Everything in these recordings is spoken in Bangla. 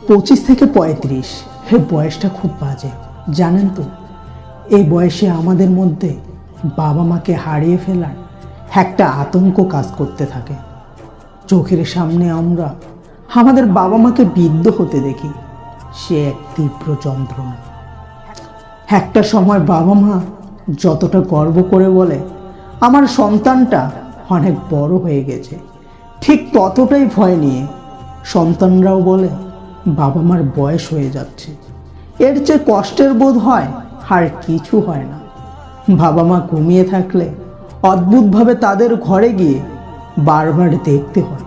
25 থেকে 35 এই বয়সটা খুব বাজে, জানেন তো। এই বয়সে আমাদের মধ্যে বাবা মাকে হারিয়ে ফেলার একটা আতঙ্ক কাজ করতে থাকে। চোখের সামনে আমরা আমাদের বাবা মাকে বৃদ্ধ হতে দেখি, সে এক তীব্র যন্ত্রণা। একটা সময় বাবা মা যতটা গর্ব করে বলে আমার সন্তানটা অনেক বড় হয়ে গেছে, ঠিক ততটাই ভয় নিয়ে সন্তানরাও বলে বাবা মার বয়স হয়ে যাচ্ছে। এর চেয়ে কষ্টের বোধ হয় আর কিছু হয় না। বাবা মা ঘুমিয়ে থাকলে অদ্ভুতভাবে তাদের ঘরে গিয়ে বারবার দেখতে হয়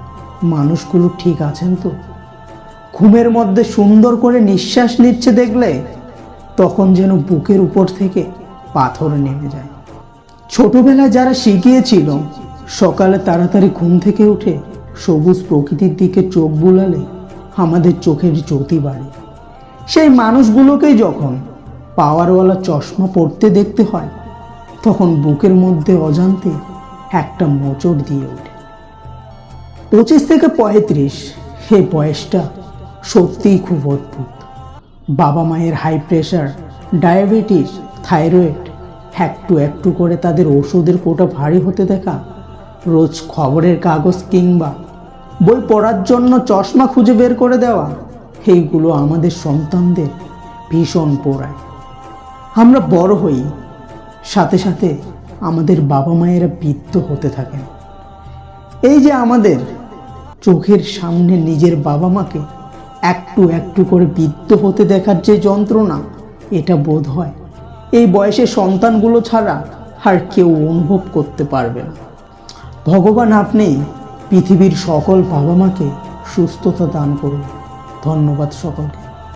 মানুষগুলো ঠিক আছেন তো। ঘুমের মধ্যে সুন্দর করে নিঃশ্বাস নিচ্ছে দেখলে তখন যেন বুকের উপর থেকে পাথর নেমে যায়। ছোটবেলায় যারা শিখিয়েছিল সকালে তাড়াতাড়ি ঘুম থেকে উঠে সবুজ প্রকৃতির দিকে চোখ বুলালে আমাদের চোখের জ্যোতি বাড়ে, সেই মানুষগুলোকেই যখন পাওয়ারওয়ালা চশমা পড়তে দেখতে হয় তখন বুকের মধ্যে অজান্তে একটা মোচড় দিয়ে ওঠে। 25 থেকে 35 এই বয়সটা সত্যিই খুব অদ্ভুত। বাবা মায়ের হাই প্রেশার, ডায়াবেটিস, থাইরয়েড একটু একটু করে তাদের ওষুধের কোটা ভারী হতে দেখা, রোজ খবরের কাগজ কিংবা বই পড়ার জন্য চশমা খুঁজে বের করে দেওয়া, এইগুলো আমাদের সন্তানদের ভীষণ পোড়ায়। আমরা বড় হই, সাথে সাথে আমাদের বাবা মায়েরা বৃদ্ধ হতে থাকেন। এই যে আমাদের চোখের সামনে নিজের বাবা মাকে একটু একটু করে বৃদ্ধ হতে দেখার যে যন্ত্রণা, এটা বোধ হয় এই বয়সে সন্তানগুলো ছাড়া আর কেউ অনুভব করতে পারবে না। ভগবান আপনি পৃথিবীর সকল বাবা মাকে সুস্থতা দান করুন। ধন্যবাদ সকলকে।